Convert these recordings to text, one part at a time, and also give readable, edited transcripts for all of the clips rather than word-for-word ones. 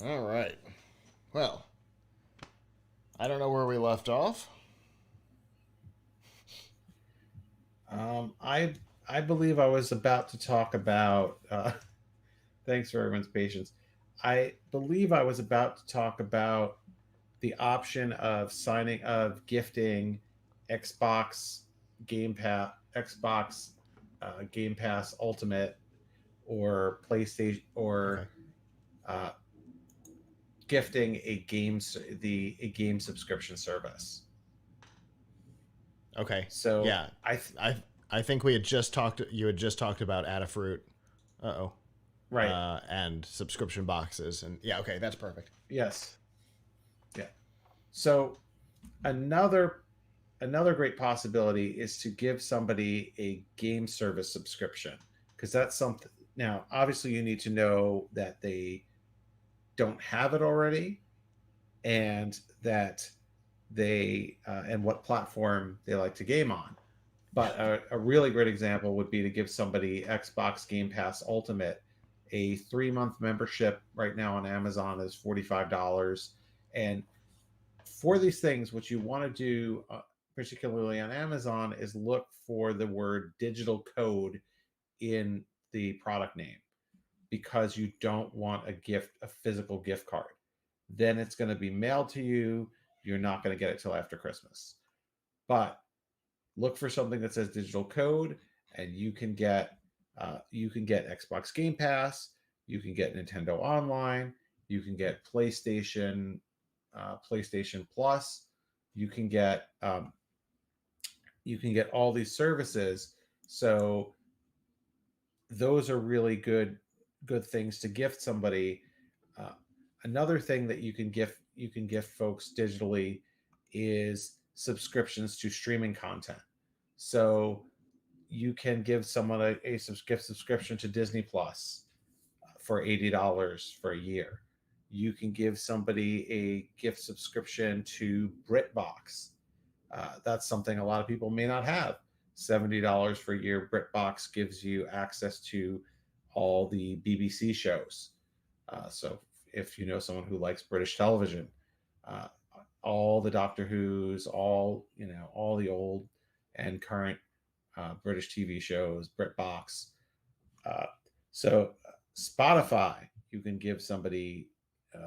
All right. Well, I don't know where we left off. I believe I was about to talk about. Thanks for everyone's patience. I believe I was about to talk about the option of gifting Xbox Game Pass Ultimate or PlayStation or Okay. uh, gifting a game subscription service. Okay. So Yeah. I I think we had just talked. You had just talked about Adafruit. Uh oh. right, And subscription boxes, and yeah. Okay, that's perfect. yes, yeah. So another another great possibility is to give somebody a game service subscription, because that's something. Now obviously you need to know that they don't have it already, and that they and what platform they like to game on. But a really great example would be to give somebody Xbox Game Pass Ultimate. A 3-month membership right now on Amazon is $45. And for these things, what you want to do, particularly on Amazon, is look for the word digital code in the product name, because you don't want a physical gift card. Then it's going to be mailed to you. You're not going to get it till after Christmas. But look for something that says digital code, and you can get Xbox Game Pass, you can get Nintendo Online, you can get PlayStation Plus, you can get all these services. So those are really good things to gift somebody. Uh, Another thing that you can gift folks digitally is subscriptions to streaming content. So you can give someone a gift subscription to Disney Plus for $80 for a year. You can give somebody a gift subscription to BritBox. That's something a lot of people may not have. $70 for a year. BritBox gives you access to all the BBC shows. So if you know someone who likes British television, uh, all the Doctor Who's, all the old and current British TV shows, BritBox. Uh, so Spotify, you can give somebody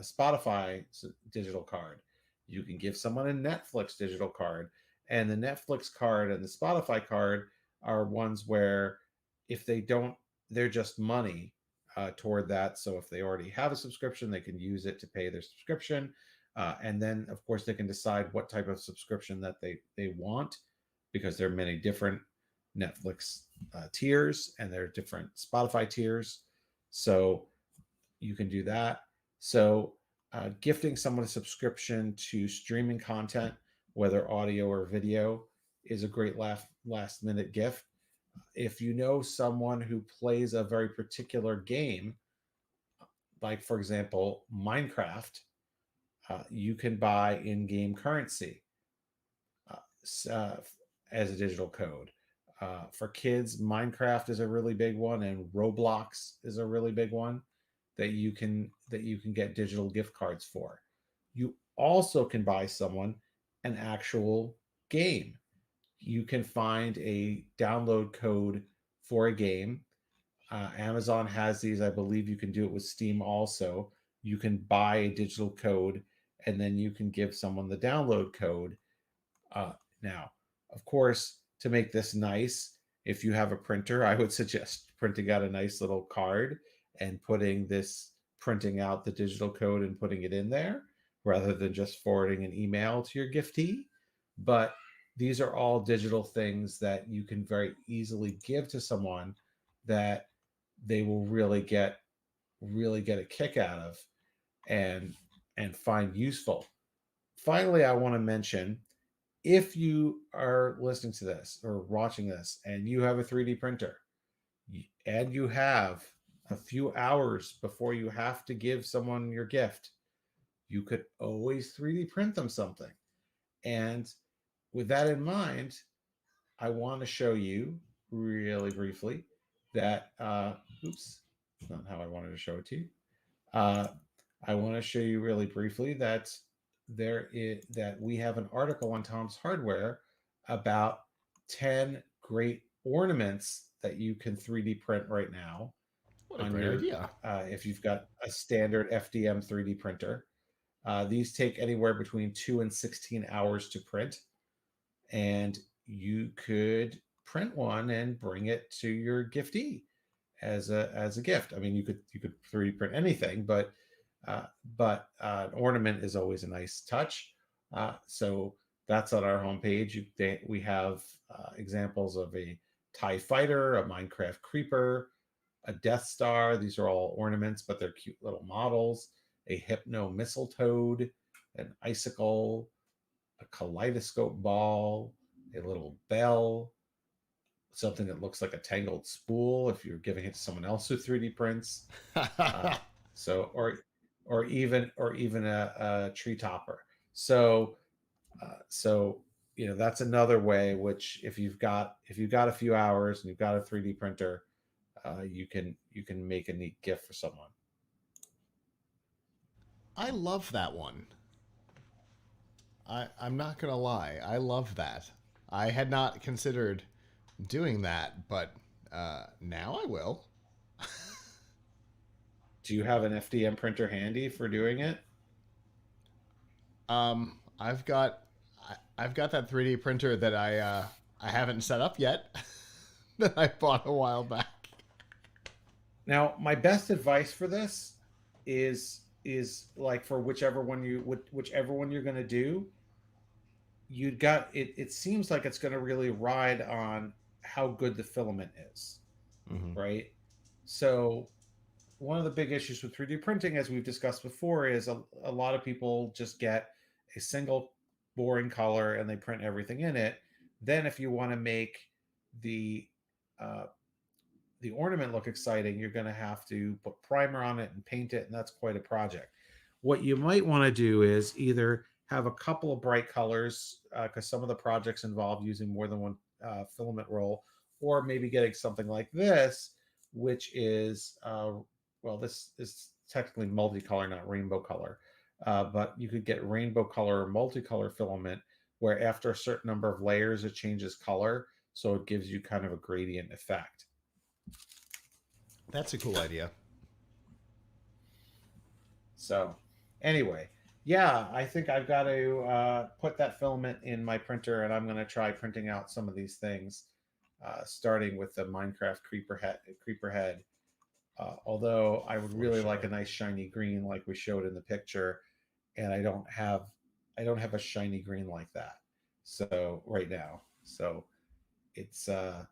Spotify digital card. You can give someone a Netflix digital card, and the Netflix card and the Spotify card are ones where if they don't, they're just money toward that. So if they already have a subscription, they can use it to pay their subscription, and then of course they can decide what type of subscription that they want, because there are many different Netflix tiers, and there are different Spotify tiers. So you can do that. So gifting someone a subscription to streaming content, whether audio or video, is a great last minute gift. If you know someone who plays a very particular game, like for example Minecraft, you can buy in-game currency uh, as a digital code. For kids, Minecraft is a really big one, and Roblox is a really big one that you can get digital gift cards for. You also can buy someone an actual game. You can find a download code for a game. Amazon has these. I believe you can do it with Steam also. You can buy a digital code, and then you can give someone the download code. Now, of course, to make this nice, if you have a printer, I would suggest printing out a nice little card and printing out the digital code and putting it in there, rather than just forwarding an email to your giftee. But these are all digital things that you can very easily give to someone that they will really get a kick out of, and find useful. Finally, I want to mention, if you are listening to this or watching this and you have a 3D printer, and you have a few hours before you have to give someone your gift, you could always 3D print them something. And with that in mind, I want to show you really briefly that, oops, that's not how I wanted to show it to you. Uh, I want to show you really briefly that that we have an article on Tom's Hardware about 10 great ornaments that you can 3D print right now What a on great your idea. if you've got a standard FDM 3D printer. These take anywhere between 2 and 16 hours to print, and you could print one and bring it to your giftee as a gift. I mean, you could 3D print anything, uh, an ornament is always a nice touch. So that's on our homepage. We have examples of a TIE fighter, a Minecraft creeper, a Death Star. These are all ornaments, but they're cute little models. A Hypno missile toad, an icicle, a kaleidoscope ball, a little bell, something that looks like a tangled spool if you're giving it to someone else who 3D prints. Uh, so or even a tree topper. So so that's another way. Which if you've got a few hours and you've got a 3D printer, you can make a neat gift for someone. I love that one. I'm not gonna lie, I love that. I had not considered doing that, but now I will. Do you have an FDM printer handy for doing it? I've got I've got that 3D printer that I haven't set up yet that I bought a while back. Now, my best advice for this is like for whichever one you're going to do, you got it. It seems like it's going to really ride on how good the filament is, Mm-hmm. right? So one of the big issues with 3D printing, as we've discussed before, is a lot of people just get a single boring color and they print everything in it. Then, if you want to make the uh, the ornament look exciting, you're going to have to put primer on it and paint it, and that's quite a project. What you might want to do is either have a couple of bright colors, because some of the projects involve using more than one filament roll, or maybe getting something like this, which is well, this is technically multicolor, not rainbow color, but you could get rainbow color or multicolor filament, where after a certain number of layers, it changes color, so it gives you kind of a gradient effect. That's a cool idea. So, anyway, yeah, I think I've got to put that filament in my printer, and I'm going to try printing out some of these things, starting with the Minecraft creeper head. Creeper head. Although I would For really like a sure. nice shiny green, like we showed in the picture, and I don't have a shiny green like that. So right now, so it's uh,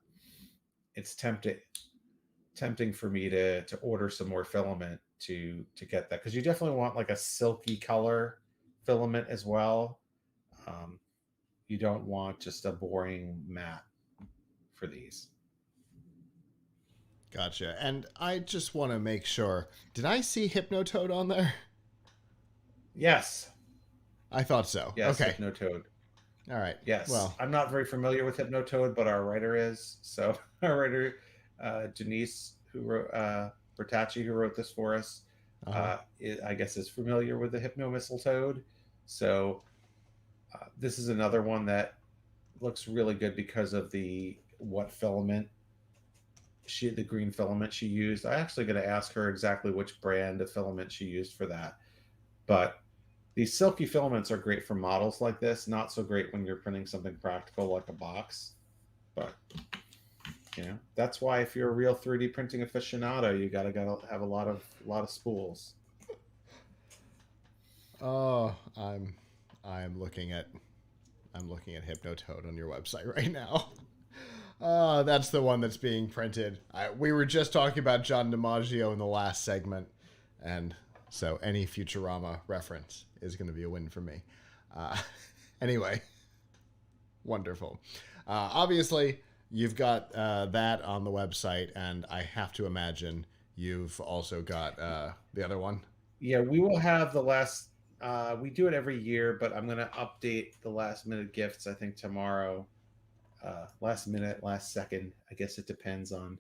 it's tempting for me to order some more filament to get that, because you definitely want like a silky color filament as well. Um, you don't want just a boring matte for these. Gotcha. And I just want to make sure. Did I see Hypnotoad on there? Yes, I thought so. yes, Okay. Hypnotoad. All right. Yes, Well. I'm not very familiar with Hypnotoad, but our writer is. So our writer, Denise, who wrote Bertacci, who wrote this for us, Uh huh. I guess is familiar with the Hypno Missile Toad. So this is another one that looks really good because of the what filament the green filament she used. I actually going to ask her exactly which brand of filament she used for that. But these silky filaments are great for models like this. Not so great when you're printing something practical like a box. But that's why if you're a real 3D printing aficionado, you gotta have a lot of spools. Oh, I'm looking at Hypnotoad on your website right now. That's the one that's being printed. We were just talking about John DiMaggio in the last segment, and so any Futurama reference is going to be a win for me. Uh, anyway, wonderful. Obviously, you've got that on the website, and I have to imagine you've also got the other one. Yeah, we will have the last. We do it every year, but I'm gonna update the last minute gifts. I think tomorrow. Last minute, last second. I guess it depends on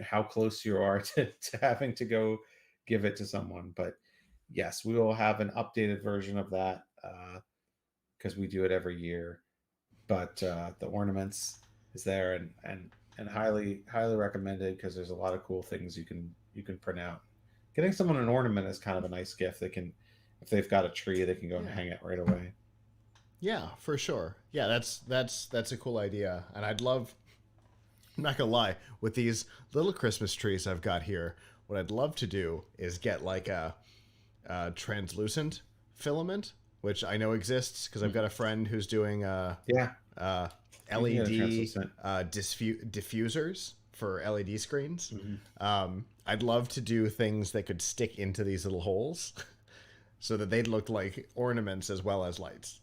how close you are to having to go give it to someone. But yes, we will have an updated version of that because we do it every year. But the ornaments is there, and highly recommended because there's a lot of cool things you can print out. Getting someone an ornament is kind of a nice gift. They can, if they've got a tree, they can go and Yeah. hang it right away. Yeah, for sure. Yeah, that's a cool idea. And I'd love, I'm not gonna lie, with these little Christmas trees I've got here, what I'd love to do is get like a translucent filament, which I know exists because I've got a friend who's doing Yeah, uh, you can get a LED translucent. diffusers for LED screens. Hmm. I'd love to do things that could stick into these little holes so that they'd look like ornaments as well as lights.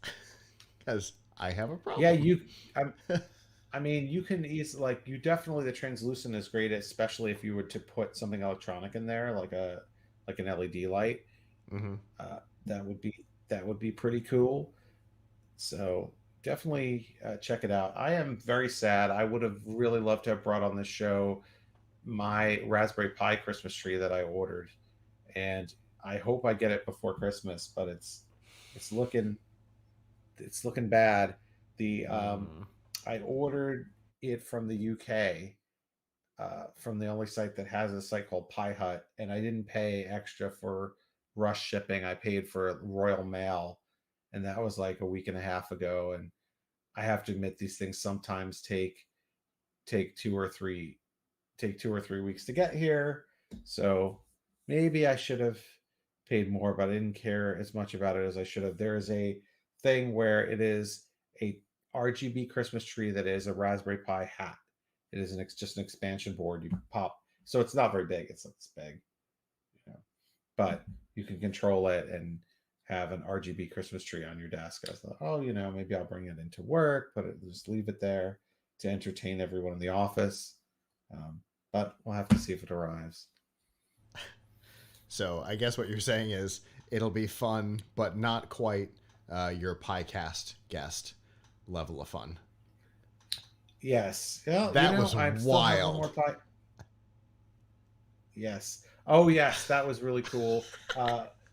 Because I have a Yeah, problem. you. I mean, you can easily like you definitely the translucent is great, especially if you were to put something electronic in there, like an LED light. Hmm. That would be pretty cool. So definitely check it out. I am very sad. I would have really loved to have brought on this show my Raspberry Pi Christmas tree that I ordered, and I hope I get it before Christmas. But it's looking it's looking bad. The Mm. I ordered it from the UK, from the only site that has a site called Pi Hut, and I didn't pay extra for rush shipping. I paid for Royal Mail, and that was like a week and a half ago. And I have to admit, these things sometimes take two or three take 2 or 3 weeks to get here. So maybe I should have paid more, but I didn't care as much about it as I should have. There is a thing where it is a RGB Christmas tree that is a Raspberry Pi hat. It is just an expansion board. You pop, so it's not very big. It's not this big, you know, but you can control it and have an RGB Christmas tree on your desk. I thought, oh, maybe I'll bring it into work, but just leave it there to entertain everyone in the office. Um, but we'll have to see if it arrives. So I guess what you're saying is it'll be fun, but not quite your PieCast guest level of fun. Yes. Yeah, That was I still have one wild. more pie. Yes. Oh, yes, that was really cool.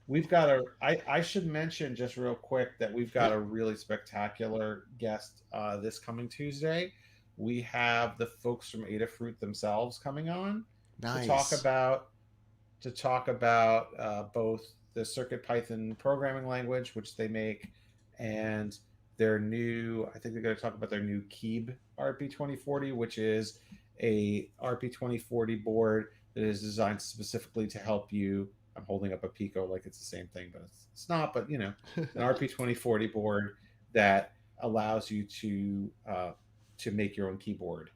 We've got I should mention just real quick that we've got Yeah. a really spectacular guest this coming Tuesday. We have the folks from Adafruit themselves coming on to talk Nice. about both the Circuit Python programming language, which they make, and their new. I think they're going to talk about their new Keeb RP2040, which is a RP2040 board that is designed specifically to help you. I'm holding up a Pico like it's the same thing, but it's not. But an RP2040 board that allows you to make your own keyboard.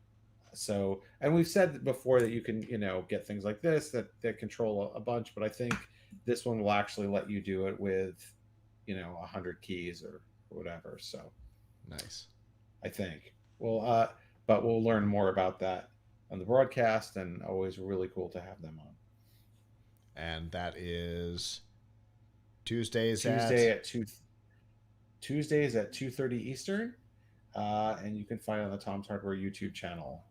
So, and we've said before that you can, get things like this that control a bunch, but I think this one will actually let you do it with, 100 keys or whatever. So, Nice. I think but we'll learn more about that on the broadcast, and always really cool to have them on. And that is Tuesdays Tuesday at at two Tuesdays at 2:30 Eastern, and you can find it on the Tom's Hardware YouTube channel.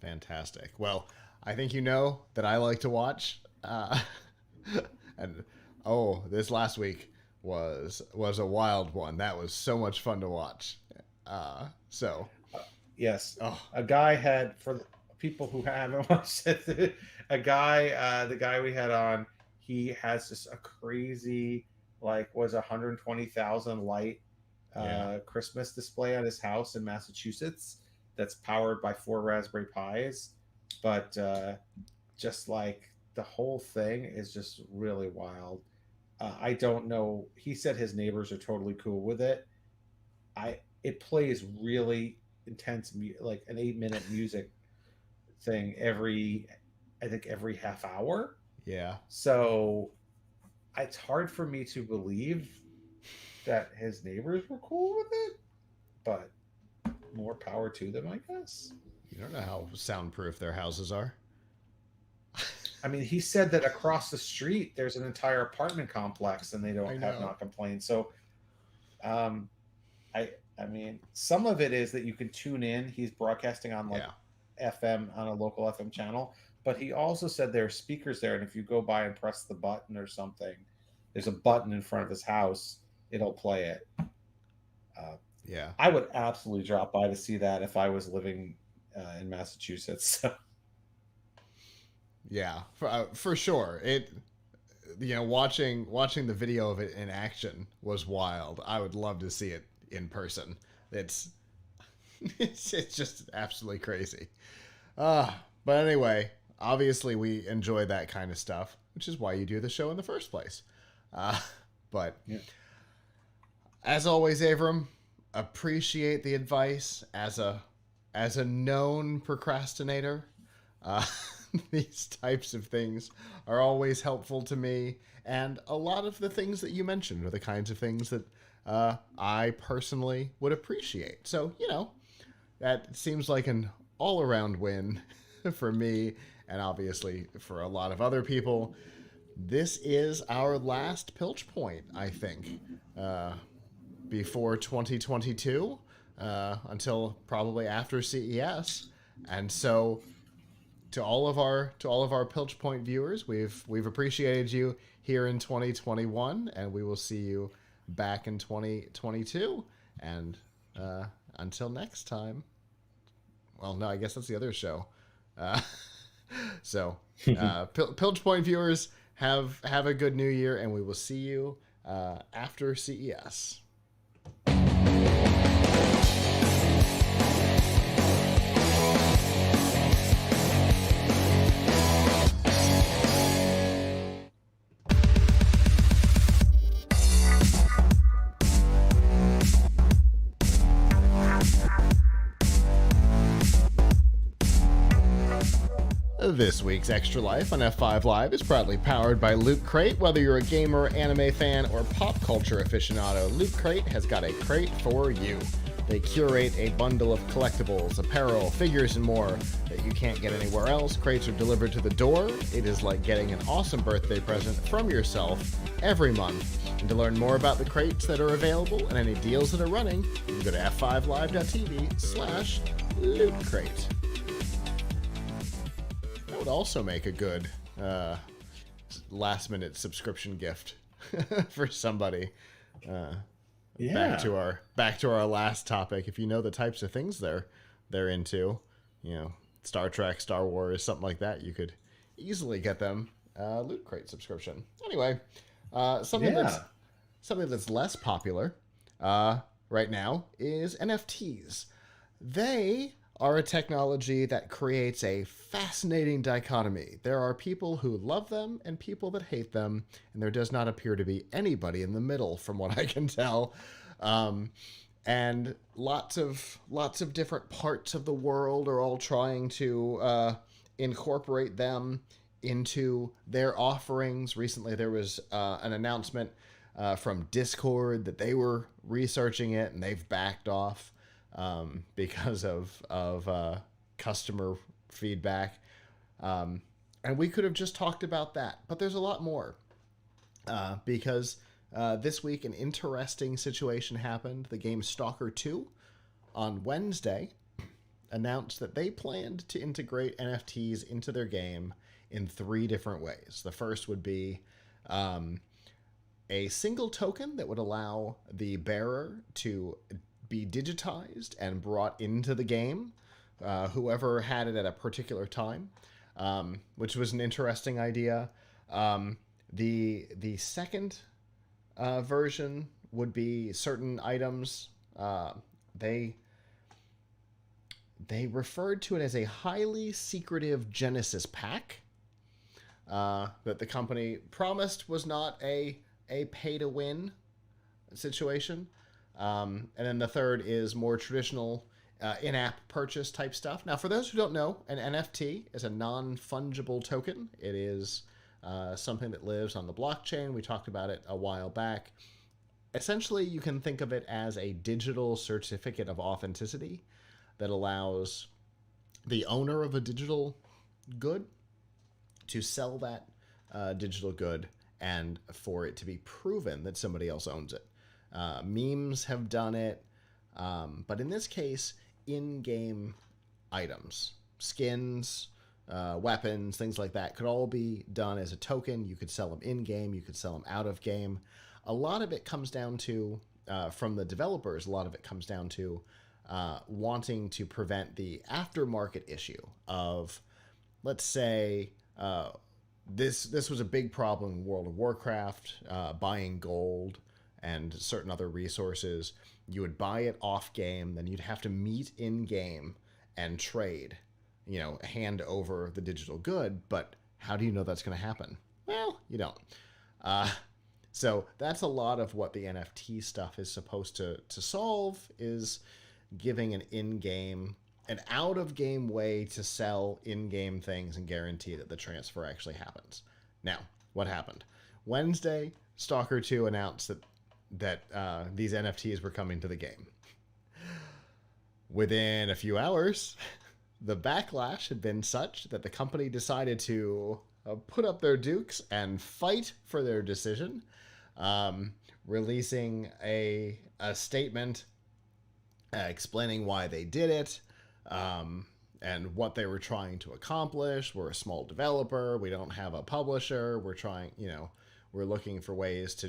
fantastic. Well, I think you know that I like to watch. And oh, this last week was a wild one. That was so much fun to watch. So Yes, oh a guy had for the people who haven't watched it. The guy we had on, he has just a crazy like was 120,000 light yeah, Christmas display at his house in Massachusetts that's powered by 4 Raspberry Pis, but just like the whole thing is just really wild. I don't know. He said his neighbors are totally cool with it. It plays really intense, like an 8 minute music thing I think every half hour. yeah. So it's hard for me to believe that his neighbors were cool with it, but more power to them, I guess. You don't know how soundproof their houses are. I mean, he said that across the street there's an entire apartment complex and they don't I have know. not complained. So um, I I mean, some of it is that you can tune in. He's broadcasting on like Yeah. FM on a local FM channel. but he also said there are speakers there, and if you go by and press the button or something, there's a button in front of his house, it'll play it. Uh, Yeah. I would absolutely drop by to see that if I was living in Massachusetts. Yeah, for sure. It, watching the video of it in action was wild. I would love to see it in person. It's it's just absolutely crazy. But anyway, obviously we enjoy that kind of stuff, which is why you do the show in the first place. Uh, but Yeah. as always, Avram, appreciate the advice as a known procrastinator. Uh, these types of things are always helpful to me, and a lot of the things that you mentioned are the kinds of things that I personally would appreciate. So, that seems like an all around win for me, and obviously for a lot of other people. This is our last Pilch Point, I think, before 2022, until probably after CES. And so, to all of our Pilch Point viewers, we've appreciated you here in 2021, and we will see you back in 2022. And until next time, well, no, I guess that's the other show. Uh, so, Pilch Point viewers, have a good New Year, and we will see you after CES. This week's Extra Life on F5 Live is proudly powered by Loot Crate. Whether you're a gamer, anime fan, or pop culture aficionado, Loot Crate has got a crate for you. They curate a bundle of collectibles, apparel, figures, and more that you can't get anywhere else. Crates are delivered to the door. It is like getting an awesome birthday present from yourself every month. And to learn more about the crates that are available and any deals that are running, you can go to f5live.tv/Loot Crate. Would also make a good last minute subscription gift for somebody. Yeah. Back to our last topic. If you know the types of things they're into, Star Trek, Star Wars, something like that, you could easily get them a Loot Crate subscription. Anyway, something that's less popular right now is NFTs. They are a technology that creates a fascinating dichotomy. There are people who love them and people that hate them, and there does not appear to be anybody in the middle, from what I can tell. And lots of different parts of the world are all trying to incorporate them into their offerings. Recently, there was an announcement from Discord that they were researching it, and they've backed off. Because of customer feedback. And we could have just talked about that, but there's a lot more. Because this week an interesting situation happened. The game Stalker 2 on Wednesday announced that they planned to integrate NFTs into their game in 3 different ways. The first would be a single token that would allow the bearer to be digitized and brought into the game, whoever had it at a particular time, which was an interesting idea. The second version would be certain items. They referred to it as a highly secretive Genesis pack that the company promised was not a pay to win situation. And then the third is more traditional in-app purchase type stuff. Now, for those who don't know, an NFT is a non-fungible token. It is something that lives on the blockchain. We talked about it a while back. Essentially, you can think of it as a digital certificate of authenticity that allows the owner of a digital good to sell that digital good and for it to be proven that somebody else owns it. Memes have done it, but in this case, in-game items, skins, weapons, things like that, could all be done as a token. You could sell them in game, you could sell them out of game. A lot of it comes down to, from the developers, a lot of it comes down to wanting to prevent the aftermarket issue of, let's say, this was a big problem in World of Warcraft, buying gold and certain other resources. You would buy it off game, then you'd have to meet in game and trade, hand over the digital good. But how do you know that's going to happen? Well, you don't. So that's a lot of what the NFT stuff is supposed to solve, is giving an out-of-game way to sell in-game things and guarantee that the transfer actually happens. Now, what happened? Wednesday, Stalker 2 announced that these NFTs were coming to the game. Within a few hours, the backlash had been such that the company decided to put up their dukes and fight for their decision, releasing a statement explaining why they did it, and what they were trying to accomplish. We're a small developer. We don't have a publisher. We're trying, we're looking for ways to